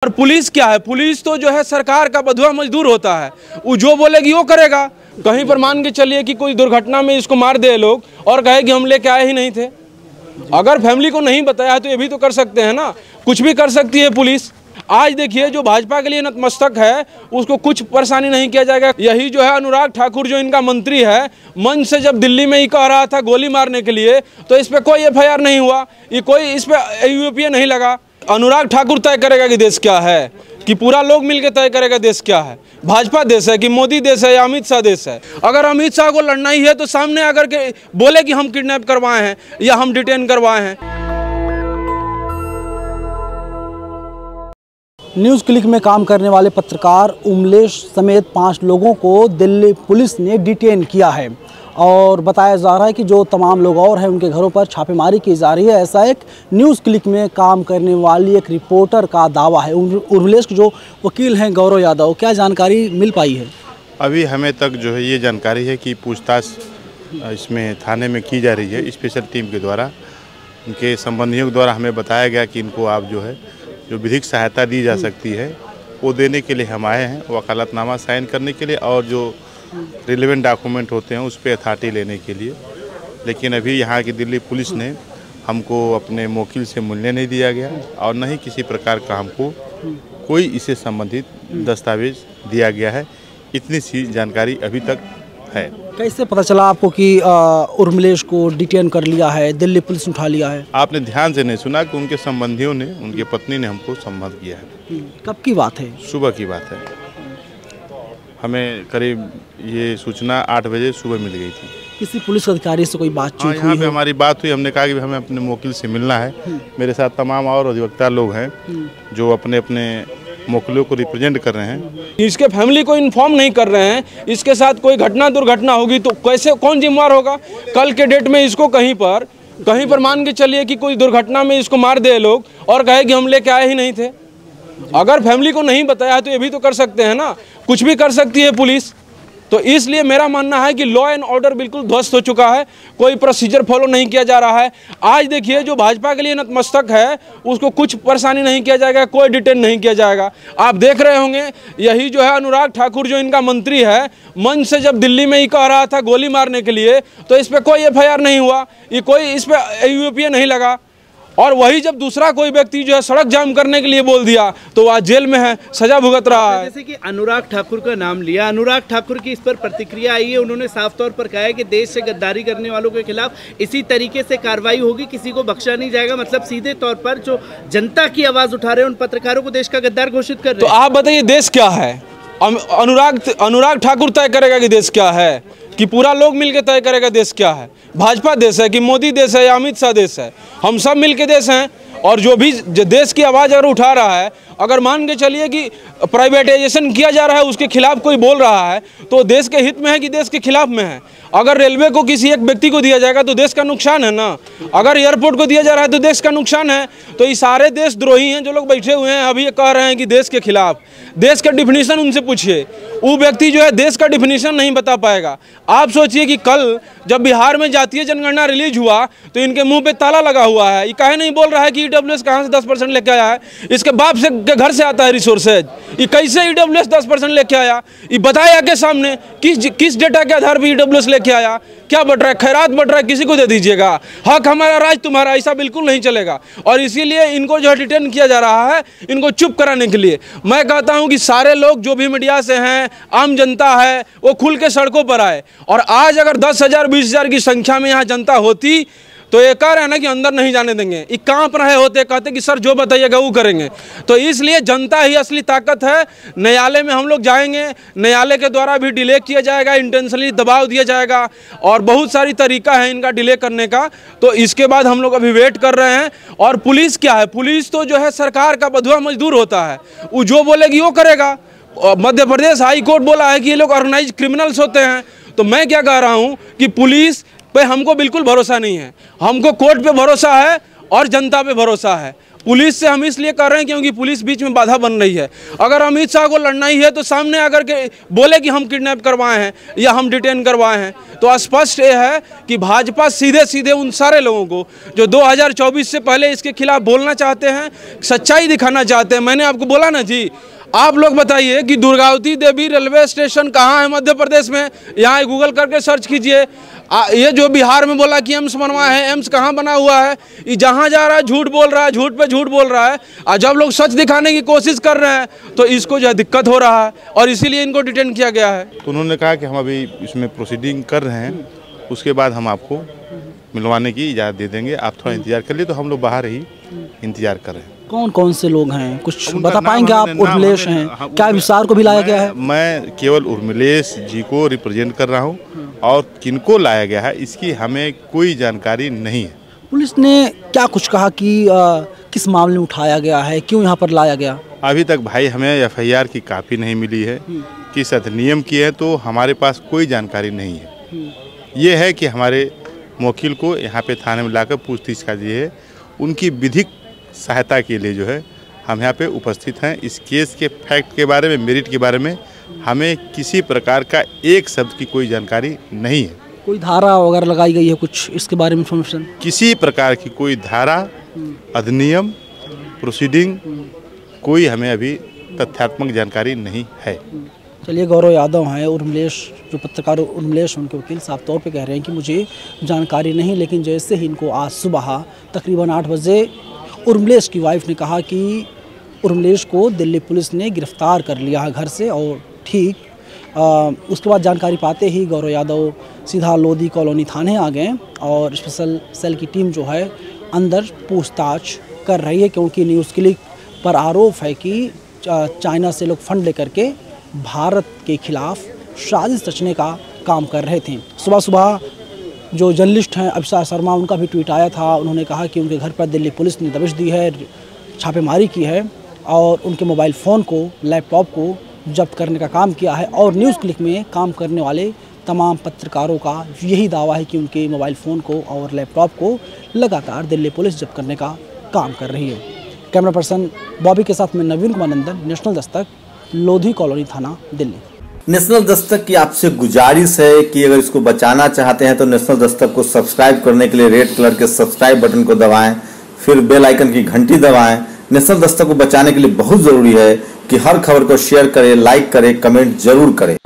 और पुलिस क्या है? पुलिस तो जो है सरकार का बंधुआ मजदूर होता है। वो जो बोलेगी वो करेगा। कहीं पर मान के चलिए कि कोई दुर्घटना में इसको मार दे लोग और कहे कि हम लेके आए ही नहीं थे। अगर फैमिली को नहीं बताया है तो ये भी तो कर सकते हैं ना, कुछ भी कर सकती है पुलिस। आज देखिए जो भाजपा के लिए नतमस्तक है उसको कुछ परेशानी नहीं किया जाएगा। यही जो है अनुराग ठाकुर जो इनका मंत्री है, मंच से जब दिल्ली में ही कह रहा था गोली मारने के लिए, तो इस पर कोई FIR नहीं हुआ, ये कोई इस पर UAPA नहीं लगा। अनुराग ठाकुर तय करेगा कि देश क्या है, कि पूरा लोग मिलकर तय करेगा देश क्या है। भाजपा देश है कि मोदी देश है या अमित शाह देश है? अगर अमित शाह को लड़ना ही है तो सामने अगर के बोले कि हम किडनैप करवाए हैं या हम डिटेन करवाए हैं। न्यूज़ क्लिक में काम करने वाले पत्रकार उमलेश समेत 5 लोगों को दिल्ली पुलिस ने डिटेन किया है और बताया जा रहा है कि जो तमाम लोग और हैं उनके घरों पर छापेमारी की जा रही है। ऐसा एक न्यूज़ क्लिक में काम करने वाली एक रिपोर्टर का दावा है। उमलेश के जो वकील हैं गौरव यादव, क्या जानकारी मिल पाई है? अभी हमें तक जो है ये जानकारी है कि पूछताछ इसमें थाने में की जा रही है स्पेशल टीम के द्वारा। उनके संबंधियों के द्वारा हमें बताया गया कि इनको आप जो है जो विधिक सहायता दी जा सकती है वो देने के लिए हम आए हैं, वकालतनामा साइन करने के लिए और जो रिलेवेंट डॉक्यूमेंट होते हैं उस पर अथॉरिटी लेने के लिए। लेकिन अभी यहाँ की दिल्ली पुलिस ने हमको अपने वकील से मिलने नहीं दिया गया और न ही किसी प्रकार का हमको कोई इससे संबंधित दस्तावेज दिया गया है। इतनी सी जानकारी अभी तक है। कैसे पता चला आपको कि उमलेश को डिटेन कर लिया है, दिल्ली पुलिस ने उठा लिया है? आपने ध्यान से नहीं सुना कि उनके संबंधियों ने, उनकी पत्नी ने हमको संबोधित किया है। कब की बात है? सुबह की बात है। हमें करीब ये सूचना 8 बजे सुबह मिल गई थी। किसी पुलिस अधिकारी से कोई बातचीत हुई? यहाँ पे हमारी बात हुई, हमने कहा कि हमें अपने वकील से मिलना है। मेरे साथ तमाम और अधिवक्ता लोग हैं जो अपने अपने वकीलों को रिप्रेजेंट कर रहे हैं। इसके फैमिली को इन्फॉर्म नहीं कर रहे हैं, इसके साथ कोई घटना दुर्घटना होगी तो कैसे, कौन जिम्मेवार होगा? कल के डेट में इसको कहीं पर मान के चलिए कि कोई दुर्घटना में इसको मार दे लोग और कहे कि हम लेके आए ही नहीं थे। अगर फैमिली को नहीं बताया है तो ये भी तो कर सकते हैं ना, कुछ भी कर सकती है पुलिस। तो इसलिए मेरा मानना है कि लॉ एंड ऑर्डर बिल्कुल ध्वस्त हो चुका है, कोई प्रोसीजर फॉलो नहीं किया जा रहा है। आज देखिए जो भाजपा के लिए नतमस्तक है उसको कुछ परेशानी नहीं किया जाएगा, कोई डिटेन नहीं किया जाएगा। आप देख रहे होंगे यही जो है अनुराग ठाकुर जो इनका मंत्री है, मंच से जब दिल्ली में ही कह रहा था गोली मारने के लिए, तो इस पर कोई FIR नहीं हुआ, ये कोई इस पर UAPA नहीं लगा। और वही जब दूसरा कोई व्यक्ति जो है सड़क जाम करने के लिए बोल दिया तो वह जेल में है, सजा भुगत रहा है। जैसे कि अनुराग ठाकुर का नाम लिया, अनुराग ठाकुर की इस पर प्रतिक्रिया आई है। उन्होंने साफ तौर पर कहा है कि देश से गद्दारी करने वालों के खिलाफ इसी तरीके से कार्रवाई होगी, किसी को बख्शा नहीं जाएगा। मतलब सीधे तौर पर जो जनता की आवाज उठा रहे हैं उन पत्रकारों को देश का गद्दार घोषित कर रहे हैं। तो आप बताइए देश क्या है? अनुराग ठाकुर तय करेगा कि देश क्या है, कि पूरा लोग मिलकर तय करेगा देश क्या है। भाजपा देश है कि मोदी देश है या अमित शाह देश है? हम सब मिलके देश हैं। और जो भी देश की आवाज़ अगर उठा रहा है, अगर मान के चलिए कि प्राइवेटाइजेशन किया जा रहा है उसके खिलाफ कोई बोल रहा है तो देश के हित में है कि देश के खिलाफ में है? अगर रेलवे को किसी एक व्यक्ति को दिया जाएगा तो देश का नुकसान है ना, अगर एयरपोर्ट को दिया जा रहा है तो देश का नुकसान है। तो ये सारे देशद्रोही हैं जो लोग बैठे हुए हैं, अभी ये कह रहे हैं कि देश के खिलाफ। देश का डिफिनीशन उनसे पूछिए, वो व्यक्ति जो है देश का डिफिनीशन नहीं बता पाएगा। आप सोचिए कि कल जब बिहार में जातीय जनगणना रिलीज हुआ तो इनके मुंह पे ताला लगा हुआ है। ये काहे नहीं बोल रहा है कि EWS कहाँ से 10% लेके आया है? इसके बाप से के घर से आता है रिसोर्सेज। ये कैसे EWS 10% लेके आया? ये बताया के सामने किस डेटा के आधार पर EWS लेके आया? क्या बट रहा है? खैरात बट रहा है, किसी को दे दीजिएगा। हक हमारा राज तुम्हारा, ऐसा बिल्कुल नहीं चलेगा। और इसीलिए इनको जो है डिटेन किया जा रहा है, इनको चुप कराने के लिए। मैं कहता हूं कि सारे लोग जो भी मीडिया से हैं, आम जनता है, वो खुल के सड़कों पर आए। और आज अगर 10,000 20,000 की संख्या में यहाँ जनता होती तो ये कह रहे हैं ना कि अंदर नहीं जाने देंगे। ये कांप रहे होते, कहते कि सर जो बताइएगा वो करेंगे। तो इसलिए जनता ही असली ताकत है। न्यायालय में हम लोग जाएंगे, न्यायालय के द्वारा भी डिले किया जाएगा, इंटेंशनली दबाव दिया जाएगा और बहुत सारी तरीका है इनका डिले करने का। तो इसके बाद हम लोग अभी वेट कर रहे हैं। और पुलिस क्या है? पुलिस तो जो है सरकार का बंधुआ मजदूर होता है, वो जो बोलेगी वो करेगा। मध्य प्रदेश हाई कोर्ट बोला है कि ये लोग ऑर्गेनाइज क्रिमिनल्स होते हैं। तो मैं क्या कह रहा हूँ कि पुलिस पे हमको बिल्कुल भरोसा नहीं है। हमको कोर्ट पे भरोसा है और जनता पे भरोसा है। पुलिस से हम इसलिए कर रहे हैं क्योंकि पुलिस बीच में बाधा बन रही है। अगर अमित शाह को लड़ना ही है तो सामने अगर के बोले कि हम किडनैप करवाए हैं या हम डिटेन करवाए हैं, तो स्पष्ट ये है कि भाजपा सीधे सीधे उन सारे लोगों को जो 2024 से पहले इसके खिलाफ बोलना चाहते हैं, सच्चाई दिखाना चाहते हैं। मैंने आपको बोला ना जी, आप लोग बताइए कि दुर्गावती देवी रेलवे स्टेशन कहाँ है मध्य प्रदेश में? यहाँ गूगल करके सर्च कीजिए। ये जो बिहार में बोला कि एम्स बनवाया है, एम्स कहाँ बना हुआ है? ये जहाँ जा रहा है झूठ बोल रहा है, झूठ पे झूठ बोल रहा है। और जब लोग सच दिखाने की कोशिश कर रहे हैं तो इसको जो है दिक्कत हो रहा है और इसीलिए इनको डिटेन किया गया है। तो उन्होंने कहा कि हम अभी इसमें प्रोसीडिंग कर रहे हैं, उसके बाद हम आपको मिलवाने की इजाज़त दे देंगे, आप थोड़ा इंतजार कर लिए। तो हम लोग बाहर ही इंतजार कर रहे हैं। कौन कौन से लोग हैं, कुछ बता पाएंगे आप? उर्मिलेश हैं, क्या विस्तार को भी लाया गया है? मैं केवल उर्मिलेश जी को रिप्रेजेंट कर रहा हूं और किनको लाया गया है इसकी हमें कोई जानकारी नहीं है। पुलिस ने क्या कुछ कहा कि किस मामले में उठाया गया है, क्यों यहाँ पर लाया गया? अभी तक भाई हमें FIR की कापी नहीं मिली है, किस अधिनियम की है, तो हमारे पास कोई जानकारी नहीं है। ये है कि हमारे वकील को यहाँ पे थाने में लाकर पूछताछ का दी है, उनकी विधिक सहायता के लिए जो है हम यहाँ पे उपस्थित हैं। इस केस के फैक्ट के बारे में, मेरिट के बारे में हमें किसी प्रकार का एक शब्द की कोई जानकारी नहीं है। कोई धारा वगैरह लगाई गई है कुछ इसके बारे में इन्फॉर्मेशन? किसी प्रकार की कोई धारा, अधिनियम, प्रोसीडिंग कोई हमें अभी तथ्यात्मक जानकारी नहीं है। चलिए, गौरव यादव हैं, उर्मिलेश जो पत्रकार उर्मिलेश उनके वकील साफ तौर पे कह रहे हैं कि मुझे जानकारी नहीं, लेकिन जैसे ही इनको आज सुबह तकरीबन 8 बजे उर्मिलेश की वाइफ ने कहा कि उर्मिलेश को दिल्ली पुलिस ने गिरफ्तार कर लिया है घर से, और ठीक उसके बाद जानकारी पाते ही गौरव यादव सीधा लोधी कॉलोनी थाने आ गए और स्पेशल सेल की टीम जो है अंदर पूछताछ कर रही है, क्योंकि न्यूज़ क्लिक पर आरोप है कि चाइना से लोग फंड लेकर के भारत के खिलाफ साजिश रचने का काम कर रहे थे। सुबह सुबह जो जर्नलिस्ट हैं अभिषेक शर्मा, उनका भी ट्वीट आया था। उन्होंने कहा कि उनके घर पर दिल्ली पुलिस ने दबिश दी है, छापेमारी की है और उनके मोबाइल फ़ोन को, लैपटॉप को जब्त करने का काम किया है। और न्यूज़ क्लिक में काम करने वाले तमाम पत्रकारों का यही दावा है कि उनके मोबाइल फ़ोन को और लैपटॉप को लगातार दिल्ली पुलिस जब्त करने का काम कर रही है। कैमरा पर्सन बॉबी के साथ में नवीन कुमार नंदन, नेशनल दस्तक, लोधी कॉलोनी थाना, दिल्ली। नेशनल दस्तक की आपसे गुजारिश है कि अगर इसको बचाना चाहते हैं तो नेशनल दस्तक को सब्सक्राइब करने के लिए रेड कलर के सब्सक्राइब बटन को दबाएं, फिर बेल आइकन की घंटी दबाएं। नेशनल दस्तक को बचाने के लिए बहुत ज़रूरी है कि हर खबर को शेयर करें, लाइक करें, कमेंट जरूर करें।